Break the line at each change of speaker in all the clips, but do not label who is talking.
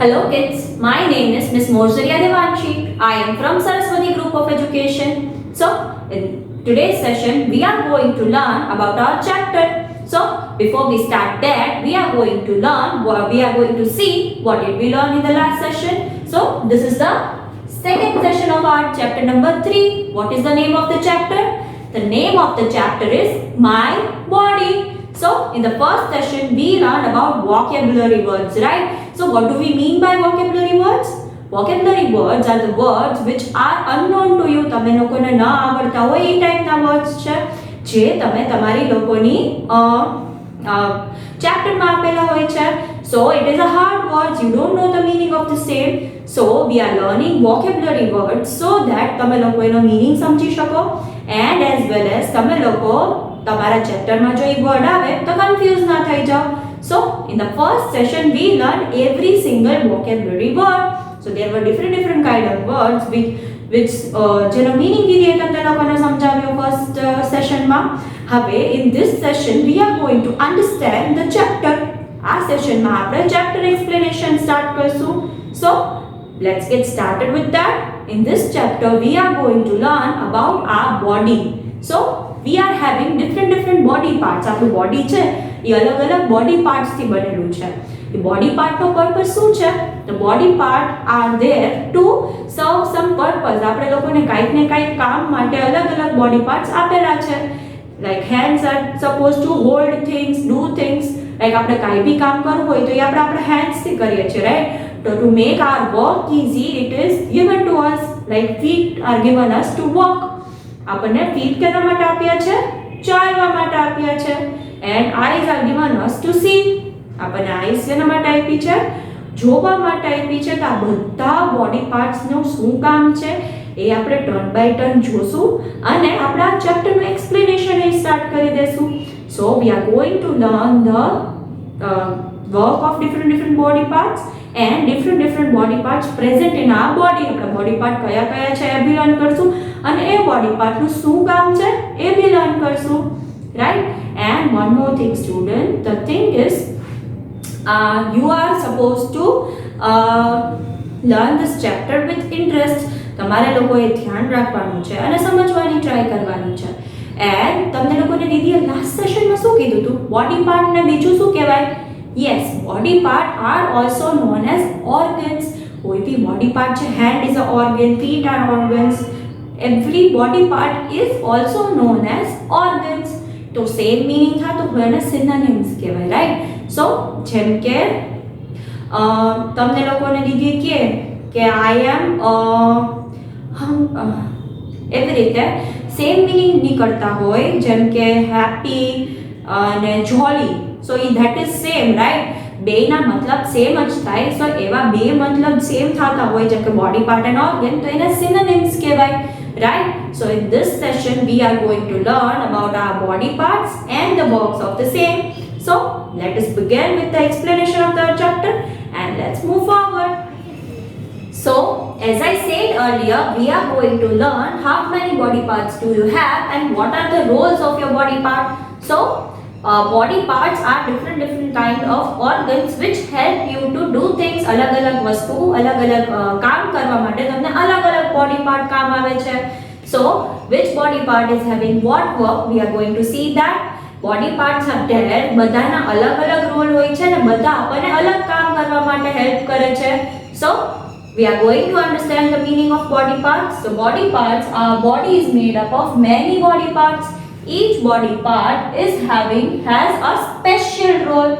Hello kids, my name is Miss Morsariya Devanshi. I am from Saraswati Group of Education. So, in today's session, we are going to learn about our chapter. So, before we start that, we are going to see what did we learn in the last session. So, this is the second session of our chapter number 3. What is the name of the chapter? The name of the chapter is My Body. So, in the first session, we learned about vocabulary words, right? So, what do we mean by vocabulary words? Vocabulary words are the words which are unknown to you. તમે લોકોને ન આવડતા હોય એ ટાઈપના words છે જે તમે તમારી લોકોની ચેપ્ટરમાં આપેલા હોય છે. So, it is a hard words. You don't know the meaning of the same. So, we are learning vocabulary words so that તમે લોકો એનો meaning સમજી શકો and as well as તમે લોકો તમારા ચેપ્ટરમાં જો એક વર્ડ આવે તો કન્ફ્યુઝ ના થઈ જાઓ. So in the first session we learned every single vocabulary word. So there were different kind of words which જેનો meaning કીધી તમને લોકોને સમજાવ્યો first session માં. હવે in this session we are going to understand the chapter. આ session માં આપણે chapter explanation start કરશું. So let's get started with that. In this chapter we are going to learn about our body. So we are having different body parts. આપણું body છે એ અલગ body parts થી બનેલું છે. એ body part નો purpose શું છે? The body part are there to serve some purpose. આપણે લોકોને કાઈક ને કાઈક કામ માટે અલગ body parts આપેલા છે. Like hands are supposed to hold things, do things. Like આપણે કાઈ બી કામ કરવું હોય તો એ આપણે આપણા hands થી કરીએ છીએ, right? So to make our work easy, it is given to us. Like feet are given us to walk. આપણને ફીટ કેના માટે આપ્યા છે? ચાલવા માટે આપ્યા છે. And eyes R given us to C. આપણને આઈઝ કેના માટે આપી છે? જોવા માટે આપી છે. તો આ બધા બોડી પાર્ટ્સનું શું કામ છે એ આપણે ટર્ન બાય ટર્ન જોશું અને આપણા ચેપ્ટરનું એક્સપ્લેનેશન એ સ્ટાર્ટ કરી દેશું. So we are going to learn the work of different body parts and different body parts present in our body. આપણા બોડી પાર્ટ કયા કયા છે એ બી લર્ન કરશું અને એ બોડી પાર્ટનું શું કામ છે એ બી લર્ન કરશું, right? And one more thing student, the thing is you are supposed to learn this chapter with interest. તમારે લોકોએ ધ્યાન રાખવાનું છે અને સમજવાની ટ્રાય કરવાની છે. એન્ડ તમને લોકોને દીદીએ લાસ્ટ સેશનમાં શું કીધું હતું? બોડી પાર્ટને બીજું શું કહેવાય? Yes, body part are also known as organs. कोई भी body part છે, hand is a organ, feet are organs. Every body part is also known as organs. तो same meaning था तो એને synonyms કહેવાય, right? So જેમ કે તમને લોકોને દીદી કે I am એવી રીતે સેમ મિનિંગ નીકળતા હોય જેમ કે હેપી અને જોલી. So that is same, right? બેના મતલબ સેમ જ થાય. સો એવા બે મતલબ સેમ થતા હોય જેમ કે બોડી પાર્ટ એન્ડ ઓર્ગન તો એને સિનોનિમ્સ કહેવાય, right? So in this session we are going to learn about our body parts and the works of the same. So let us begin with the explanation of the chapter and let's move forward. So as I said earlier, we are going to learn how many body parts do you have and what are the roles of your body part. So body parts are different kind of organs which help you to do things. अलग-अलग वस्तु अलग-अलग काम કરવા માટે તમને अलग-अलग body part કામ આવે છે. So which body part is having what work? We are going to see that. Body parts are there, બધાના अलग-अलग રોલ હોય છે ને બધા આપણને અલગ કામ કરવા માટે હેલ્પ કરે છે. So we are going to understand the meaning of body parts. So body parts, our body is made up of many body parts. Each body part has a special role.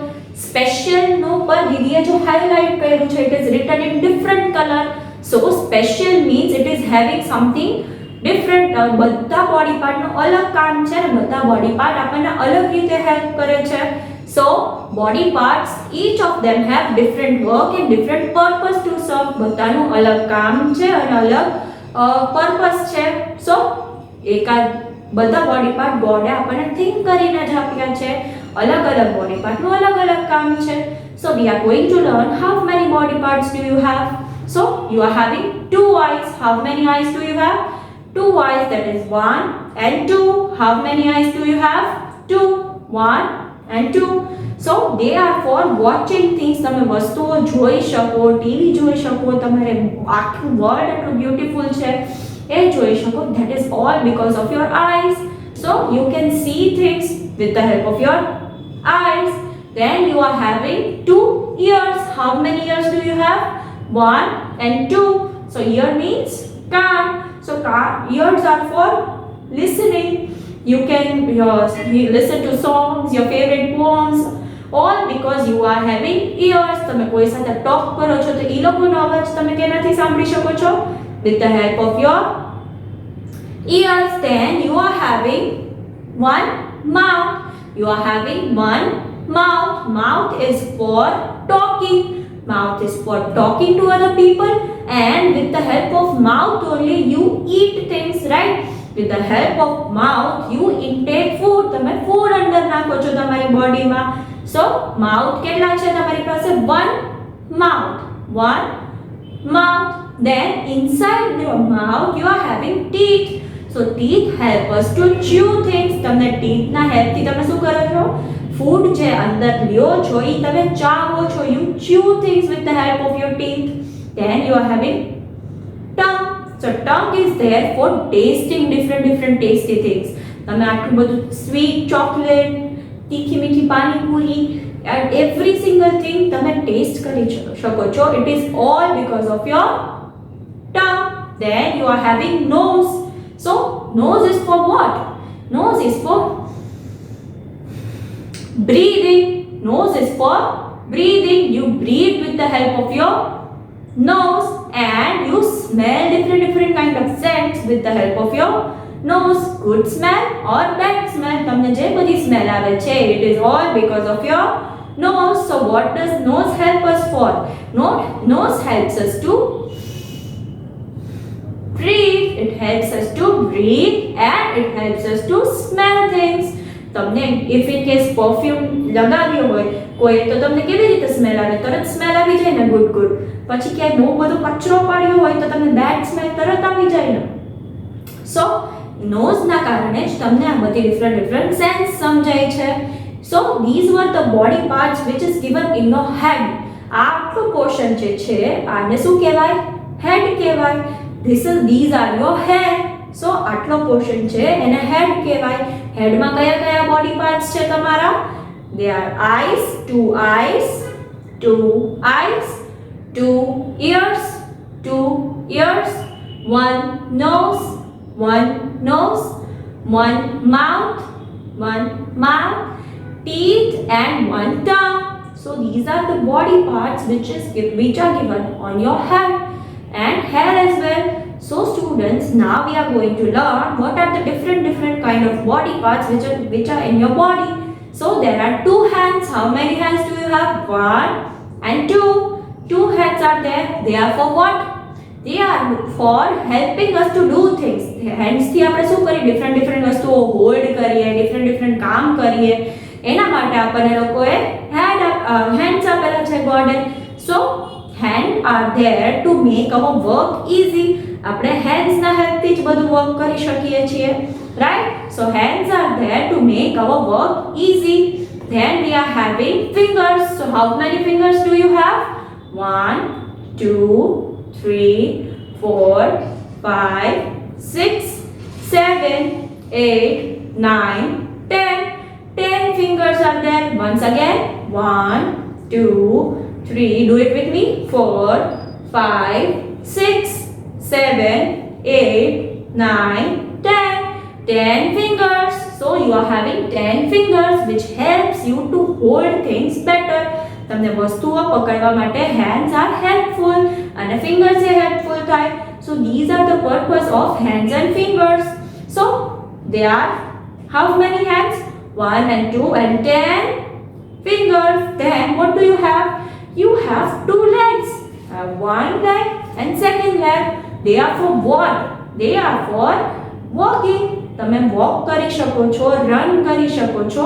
Special no પર દીદીએ જો highlight કર્યું છે, it is written in different color. So special means it is having something different. બધા body part નો અલગ કામ છે ને બધા body part આપણને અલગ રીતે હેલ્પ કરે છે. So body parts, each of them have different work and different purpose to serve. બધાનું અલગ કામ છે અને અલગ purpose છે. So એકાદ બધા બોડી પાર્ટ ગોડે આપણને થિંક કરીને જ આપ્યા છે. અલગ બોડી પાર્ટનું અલગ કામ છે. So we are going to learn how many body parts do you have. So you are having 2 eyes. How many eyes do you have? 2 eyes, that is 1 and 2. How many eyes do you have? 2. 1 and 2. So they are for watching things. તમે વસ્તુઓ જોઈ શકો, TV જોઈ શકો, તમારે આખું world એટલું beautiful છે એ જોઈ શકો. That is all because of your eyes. So you can C things with the help of your eyes. Then you are having 2 ears. How many ears do you have? 1 and 2. So ear means कान. So ears are for listening. You can listen to songs, your favorite poems, all because you are having ears. તમે કોઈ સાથે talk કરો છો તો એ લોકોનો અવાજ તમે કેનાથી સાંભળી શકો છો? With the help of your ears. Then you are having one mouth. You are having one mouth. Mouth is for talking. Mouth is for talking to other people, and with the help of mouth only you eat things, right? With the help of mouth you intake food. તમે food અંદર નાખો છો તમારી બોડીમાં. So mouth કેટલા છે તમારી પાસે? one mouth. Then inside your mouth you are having teeth. So teeth help us to chew things. તમને teeth ના help થી તમે શું કરો છો? ફૂડ જે અંદર લ્યો છો ઈ તમે ચાવો છો. You chew things with the help of your teeth. Then you are having tongue. So tongue is there for tasting different tasty things. તમે આટલું બધું sweet chocolate, તીખી મીઠી panipuri, and every single thing તમે taste કરી શકો છો. It is all because of your tongue. Then you are having nose. So nose is for what? Nose is for breathing. Nose is for breathing. You breathe with the help of your nose, and you smell different kind of scents with the help of your nose. Good smell or bad smell, તમને જે બધી smell આવે છે, it is all because of your nose. So what does nose help us for? Nose helps us to breathe. It helps us to breathe, and it helps us to smell things. તમને if in case perfume લગાવ્યો હોય કોઈ તો તમને કેવી રીતે smell આવે? તરત સ્મેલ આવી જાય ને, ગુડ. પછી ક્યાંય બહુ બધો કચરો પાડ્યો હોય તો તમને બેડ સ્મેલ તરત આવી જાય ને. સો નોઝના કારણે જ તમને આ બધી ડિફરન્ટ સેન્સ સમજાય છે. સો these were the body parts which is given in your head. આટલું પોર્શન જે છે આને શું કહેવાય? હેડ કહેવાય. these are your head. સો આટલો પોર્શન છે એને હેડ કહેવાય. હેડમાં કયા બોડી પાર્ટ્સ છે તમારા? They are eyes, 2 eyes, 2 ears, 1 nose, 1 mouth, teeth, and 1 tongue. So these are the body parts which are given on your head and hair as well. So students, now we are going to learn what are the different kind of body parts which are in your body. So there are 2 hands. How many hands do you have? 1 and 2. 2 hands are there. They are for what? They are for helping us to do things. Hands થી આપણે શું કરીએ? different વસ્તુઓ hold કરીએ, different કામ કરીએ. એના માટે આપણને લોકોએ hands આપેલા છે ગોડે. So hand are there to make our work easy. આપણે hands ના help થી જ બધું વર્ક કરી શકીએ છીએ, right? So hands are there to make our work easy. Then we are having fingers. So how many fingers do you have? 1, 2, 3, 4, 5, 6, 7, 8, 9, 10. 10 fingers are there. Once again, 1, 2, 3. Do it with me. 4, 5, 6, 7, 8, 9, 10. 10 fingers. So you are having 10 fingers which helps you to hold things better. તમને વસ્તુઓ પકડવા માટે hands are helpful અને fingers એ helpful થાય. So these are the purpose of hands and fingers. So they are how many hands? 1 and 2 and 10 fingers. Then what do you have? You have 2 legs. One leg and second leg. They are for what? They are for walking. તમે walk કરી શકો છો, run કરી શકો છો,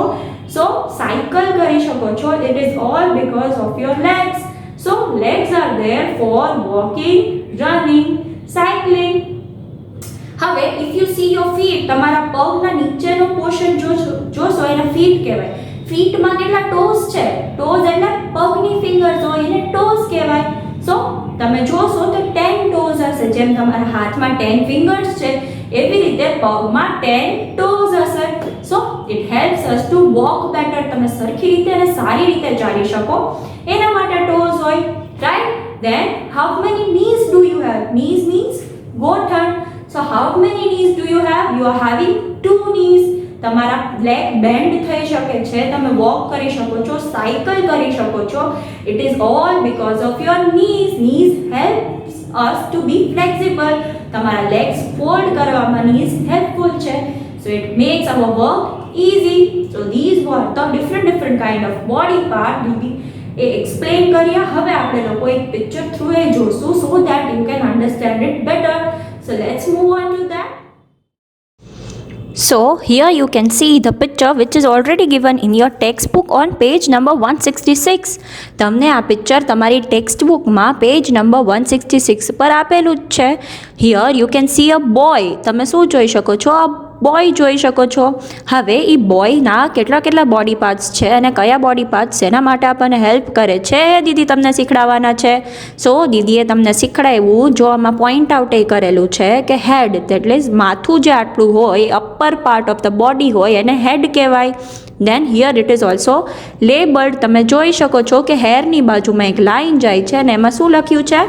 સો cycle કરી શકો છો. It is all because of your legs. So legs are there for walking, running, cycling. હવે if you see your feet, તમારા પગના નીચેનો પોર્શન જોશો એને feet કહેવાય. ફીટમાં કેટલા ટોઝ છે? ટોઝ એટલે પગની ફિંગર્સ હોય એને ટોઝ કહેવાય. સો તમે જોશો તો 10 ટોઝ હશે. જેમ તમારા હાથમાં 10 ફિંગર્સ છે એવી રીતે પગમાં 10 ટોઝ હશે. So it helps us to walk better. તમે સરખી રીતે અને સારી રીતે ચાલી શકો એના માટે ટોઝ હોય, right? Then how many knees do you have? Knees means ગોઠણ. So how many knees do you have? You are having 2 knees. તમારા લેગ બેન્ડ થઈ શકે છે, તમે વોક કરી શકો છો, સાયકલ કરી શકો છો. It is all because of your knees. Knees helps us to be flexible. તમારા લેગ્સ ફોલ્ડ કરવામાં knees helpful છે. So it makes our work easy. So these were the different kind of body part A explain કર્યા. હવે આપણે લોકો એક picture through એ જોશું so that you can understand it better. So let's move on to that.
So here you can see the picture which is already given in your textbook on page number 166. તમને આ picture તમારી ટેક્સ્ટબુકમાં page number 166 પર આપેલું જ છે. Here you can see a boy. તમે શું જોઈ શકો છો? આ બોય જોઈ શકો છો. હવે એ બોયના કેટલા બોડી પાર્ટ્સ છે અને કયા બોડી પાર્ટ્સ એના માટે આપણને હેલ્પ કરે છે દીદી તમને શીખડાવવાના છે. સો દીદીએ તમને શીખડાવ્યું, જો આમાં પોઈન્ટ આઉટ એ કરેલું છે કે હેડ, એટલે માથું જે આટલું હોય, upper part of the body હોય એને હેડ કહેવાય. Then here it is also labelled. તમે જોઈ શકો છો કે હેરની બાજુમાં એક લાઈન જાય છે અને એમાં શું લખ્યું છે?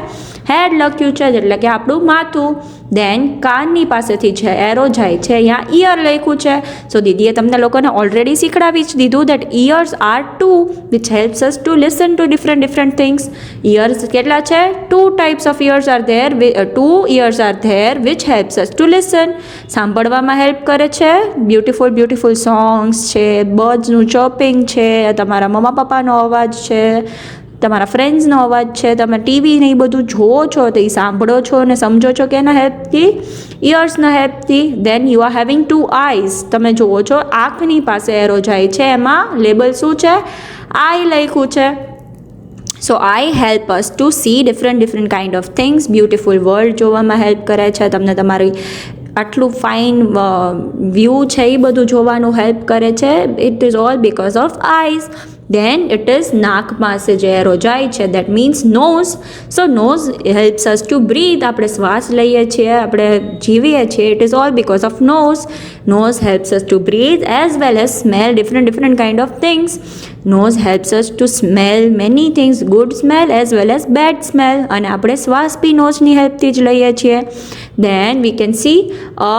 હેડ લખ્યું છે, એટલે કે આપણું માથું. દેન કાનની પાસેથી છે એરો જાય છે, અહીંયા ઇયર લખ્યું છે. સો દીદીએ તમને લોકોને ઓલરેડી શીખડાવી જ દીધું that ears are 2 which helps us to listen to different things. Ears કેટલા છે? 2 types of ears are there. 2 ears are there which helps us to listen. સાંભળવામાં હેલ્પ કરે છે. બ્યુટિફુલ સોંગ્સ છે, બર્ડ્સનું ચોપિંગ છે, તમારા મમ્મા પપ્પાનો અવાજ છે, તમારા ફ્રેન્ડ્સનો અવાજ છે, તમે ટીવી ને એ બધું જુઓ છો તો એ સાંભળો છો અને સમજો છો કે એના હેલ્પથી, ઇયર્સના હેલ્પથી. Then you are having 2 eyes. તમે જુઓ છો આંખની પાસે એરો જાય છે, એમાં લેબલ શું છે? આઈ લખ્યું છે. So eye help us to see different kind of things. Beautiful world જોવામાં હેલ્પ કરે છે. તમને તમારી આટલું ફાઇન વ્યૂ છે એ બધું જોવાનું હેલ્પ કરે છે. It is all because of eyes. Then it is નાક પાસે જે એરો જાય છે that means nose. So nose helps us to breathe. આપણે શ્વાસ લઈએ છીએ, આપણે જીવીએ છીએ, it is all because of nose. Nose helps us to breathe as well as smell different kind of things. Nose helps us to smell many things, good smell as well as bad smell. અને આપણે શ્વાસ બી નોઝની હેલ્પથી જ લઈએ છીએ. Then we can see a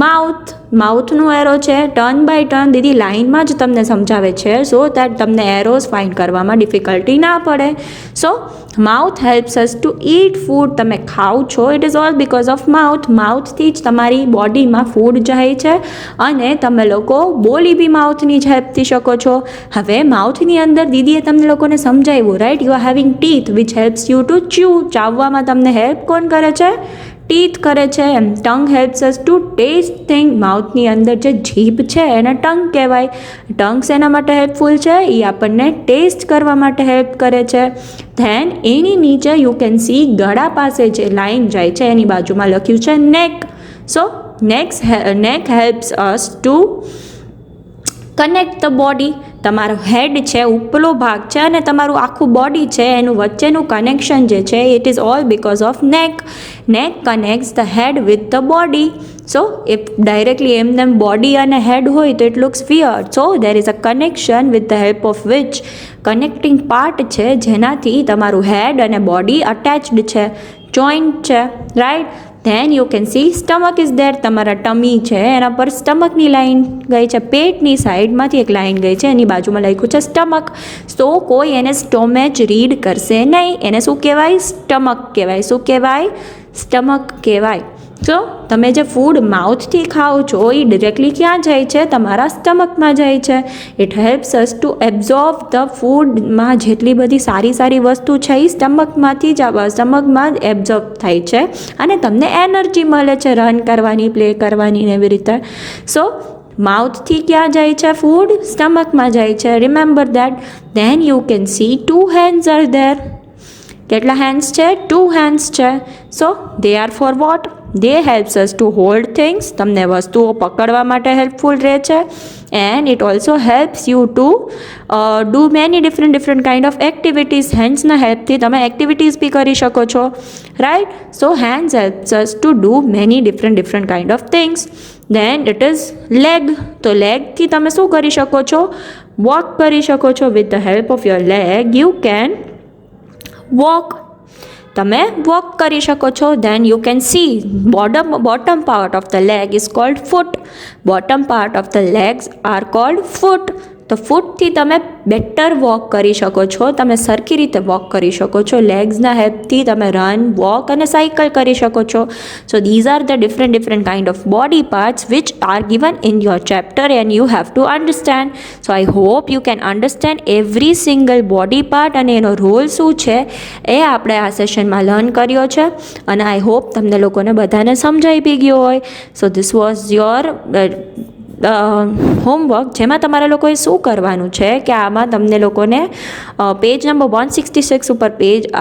mouth. માઉથનું એરો છે ટર્ન બાય ટર્ન. દીદી લાઇનમાં જ તમને સમજાવે છે સો દેટ તમને એરોઝ ફાઇન્ડ કરવામાં ડિફિકલ્ટી ના પડે. So mouth helps us to eat food. તમે ખાઓ છો, it is all because of mouth. માઉથથી જ તમારી બોડીમાં ફૂડ જાય છે અને તમે લોકો બોલી બી માઉથની જ હેલ્પથી શકો છો. હવે માઉથની અંદર દીદીએ તમને લોકોને સમજાવ્યું, right? You are having teeth which helps you to chew. ચાવવામાં તમને હેલ્પ કોણ કરે છે? ટીથ કરે છે. એમ tongue helps us to taste thing. માઉથની અંદર જે જીભ છે એને ટંગ કહેવાય. ટંગ્સ એના માટે હેલ્પફુલ છે, એ આપણને ટેસ્ટ કરવા માટે હેલ્પ કરે છે. ધેન એની નીચે યુ કેન સી ગળા પાસે જે લાઈન જાય છે એની બાજુમાં લખ્યું છે નેક. સો નેક helps us two connect the body. તમારો હેડ છે, ઉપલો ભાગ છે અને તમારું આખું બોડી છે, એનું વચ્ચેનું કનેક્શન જે છે it is all because of neck. Neck connects the head with the body. So if directly એમને બોડી અને હેડ હોય તો it looks weird. So there is a connection with the help of which. Connecting part છે જેનાથી તમારું head અને body attached છે, joint છે, right? Then you can see stomach is there. તમારા ટમી છે એના પર સ્ટમકની લાઈન ગઈ છે, પેટની સાઈડમાંથી એક લાઈન ગઈ છે, એની બાજુમાં લખ્યું છે સ્ટમક. તો કોઈ એને સ્ટોમેચ રીડ કરશે નહીં, એને શું કહેવાય? સ્ટમક કહેવાય. શું કહેવાય? સ્ટમક કહેવાય. સો તમે જે ફૂડ માઉથથી ખાઓ છો એ ડિરેક્ટલી ક્યાં જાય છે? તમારા સ્ટમકમાં જાય છે. It helps us to absorb the ફૂડમાં જેટલી બધી સારી વસ્તુ છે એ સ્ટમકમાંથી જ સ્ટમકમાં એબ્ઝોર્બ થાય છે અને તમને એનર્જી મળે છે રન કરવાની, પ્લે કરવાની ને એવી રીતે. સો માઉથથી ક્યાં જાય છે ફૂડ? સ્ટમકમાં જાય છે. Remember that. Then you can see 2 hands are there. કેટલા હેન્ડ્સ છે? 2 હેન્ડ્સ છે. So they are for what? They helps us to hold things, તમને વસ્તુઓ પકડવા માટે હેલ્પફુલ રહે છે. And it also helps you to do many different kind of activities. હેન્ડ્સના હેલ્પથી તમે એક્ટિવિટીઝ બી કરી શકો છો, right. So hands helps us to do many different kind of things. Then it is leg. તો લેગથી તમે શું કરી શકો છો? વોક કરી શકો છો. With the help of your leg you can walk. તમે વોક કરી શકો છો. Then you can see bottom part of the leg is called foot. Bottom part of the legs are called foot. તો ફૂટથી તમે બેટર વોક કરી શકો છો, તમે સરખી રીતે વોક કરી શકો છો. લેગ્સના હેલ્પથી તમે રન, વોક અને સાયકલ કરી શકો છો. સો these are the different kind of body parts which are given in your chapter and you have to understand. So I hope you can understand every single body part અને એનો role શું છે એ આપણે આ સેશનમાં લર્ન કર્યો છે. અને આઈ હોપ તમને લોકોને બધાને સમજાઈ બી ગયો હોય. So this was your homework, જેમાં તમારા લોકોએ શું કરવાનું છે કે આમાં તમને લોકોને પેજ નંબર 166 ઉપર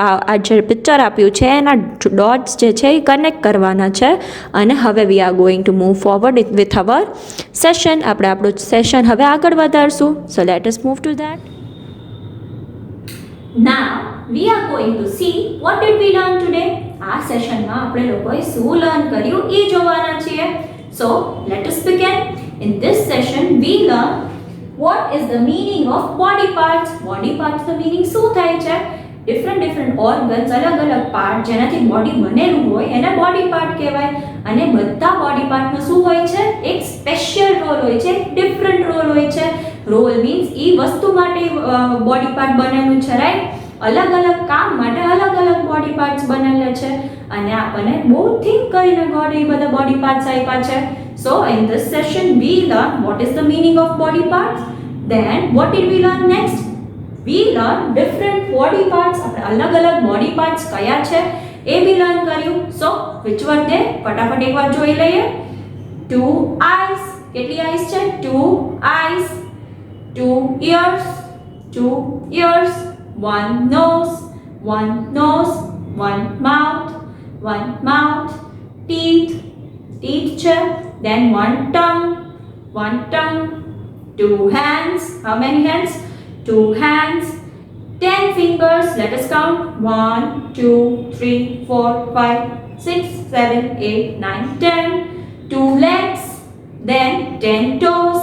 આ જે પિક્ચર આપ્યું છે એના ડોટ્સ જે છે એ કનેક્ટ કરવાના છે. અને હવે we are going to move forward with our session. આપણે આપણું સેશન હવે આગળ વધારશું. So let us move to that.
Now we are going to see what did we learn today. આ સેશનમાં આપણે લોકોએ શું લર્ન કર્યું એ જોવાના છીએ. So let us begin. In this session we learn what is the meaning of body parts. Body parts the meaning શું થાય છે? different organs, અલગ પાર્ટ જેનાથી બોડી બનેલું હોય એને બોડી પાર્ટ કહેવાય. અને બધા બોડી પાર્ટનો શું હોય છે? એક સ્પેશિયલ રોલ હોય છે, ડિફરન્ટ રોલ હોય છે. રોલ મીન્સ એ વસ્તુ માટે બોડી પાર્ટ બનેલું છે, રાઈટ. અલગ કામ માટે અલગ બોડી પાર્ટ્સ બનેલા છે. અને આપણને બહુ થિંક કરીને ગોડ એ બધા બોડી પાર્ટ્સ આપ્યા છે. So in this session we learn what is the meaning of body parts. Then what did we learn next? We learn different body parts. આપણે અલગ બોડી પાર્ટ્સ કયા છે એ બી લર્ન કર્યું. So which were they? ફટાફટ એકવાર જોઈ લઈએ. 2 eyes. કેટલી આઈસ છે? 2 eyes. 2 ears. 2 ears. 1 nose. 1 nose. 1 mouth. 1 mouth. Teeth. Teeth છે. Then 1 tongue. 1 tongue. 2 hands. How many hands? 2 hands. 10 fingers. Let us count. 1 2 3 4 5 6 7 8 9 10. 2 legs. Then 10 toes.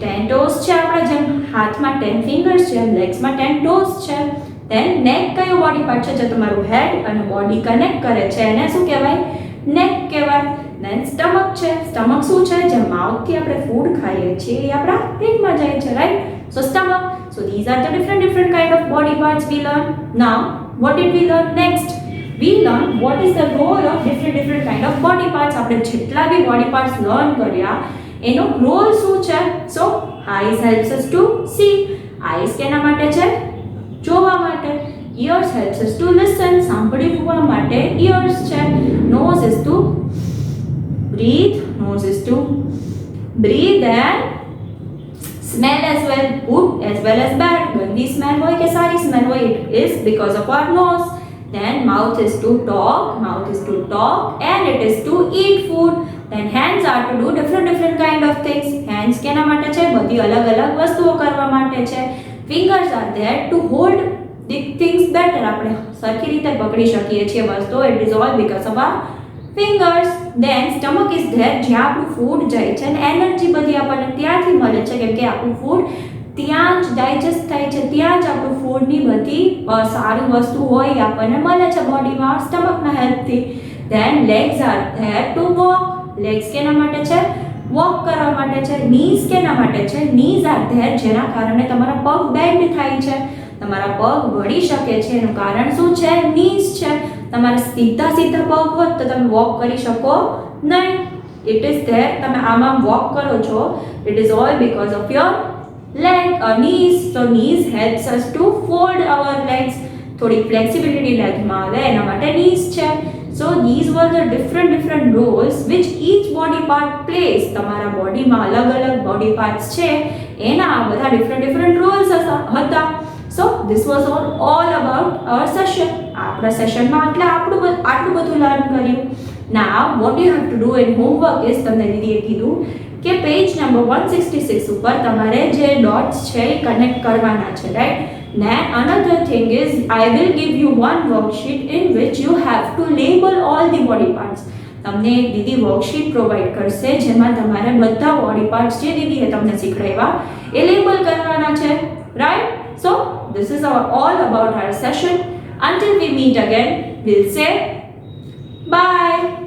10 toes છે આપણા જેમ હાથમાં 10 fingers છે, લેગ્સમાં 10 toes છે. Then neck કયો બોડી પાર્ટ છે જે તમારું હેડ અને બોડી કનેક્ટ કરે છે એને શું કહેવાય? નેક કહેવાય. Then stomach છે. સ્ટમક શું છે? જે માઉથથી આપણે ફૂડ ખાઈએ છીએ એ આપણા પેટમાં જાય છે, right. So stomach. So these are the different kind of body parts we learn. Now what did we learn next? We learn what is the role of different kind of body parts. આપણે જેટલા બી body parts learn કર્યા એનો role શું છે? So eyes helps us to see. eyes કેના માટે છે? જોવા માટે. ears helps us to listen. સાંભળવા માટે ears છે. nose is to breathe. Nose is to breathe and smell as well, good as well as bad. ગંદી સ્મેલ હોય કે સારી સ્મેલ હોય, it is because of our nose. Then mouth is to talk. Mouth is to talk and it is to eat food. Then hands are to do different kind of things. Hands કેના માટે છે? બધી અલગ વસ્તુઓ કરવા માટે છે. Fingers are there to hold the things better. આપણે સરખી રીતે પકડી શકીએ છીએ વસ્તુઓ. It is all because of our fingers. Then stomach is there જ્યાં આપણું ફૂડ જાય છે અને એનર્જી બધી આપણને ત્યાંથી મળે છે કેમ કે આપણું ફૂડ ત્યાં જ ડાયજેસ્ટ થાય છે, ત્યાં જ આપણું ફૂડની બધી સારી વસ્તુ હોય એ આપણને મળે છે બોડીમાં સ્ટમકના હેલ્પથી. Then legs are there to walk. legs કેના માટે છે? વોક કરવા માટે છે. knees કેના માટે છે? knees are there જેના કારણે તમારા પગ બેન્ડ થાય છે, તમારા પગ વળી શકે છે. એનું કારણ શું છે? knees છે. તમારા સીધા પગ હોત તો તમે વોક કરી શકો નહીં. It is there. તમે આમ વોક કરો છો, it is all because of your leg or knees. So knees helps us to fold our legs. થોડી ફ્લેક્સિબિલિટી લેગમાં આવે એના માટે knees છે. So these were the different roles which each body part plays. તમારા બોડીમાં અલગ બોડી પાર્ટ્સ છે એના આ બધા different roles હતા. So this was all about our session. આપણા સેશનમાં આટલું બધું લર્ન કર્યું. Now what you have to do in homework is તમને દીદીએ કીધું કે પેજ નંબર 166 ઉપર તમારે જે ડોટ્સ છે એ કનેક્ટ કરવાના છે, right. Then another thing is I will give you one worksheet in which you have to label all the body parts. તમને એક દીદી વર્કશીટ પ્રોવાઈડ કરશે જેમાં તમારે બધા બોડી પાર્ટ્સ જે દીદીએ તમને શીખવાડ્યા એ લેબલ કરવાના છે, right. So this is all about our session. Until we meet again, we'll say bye.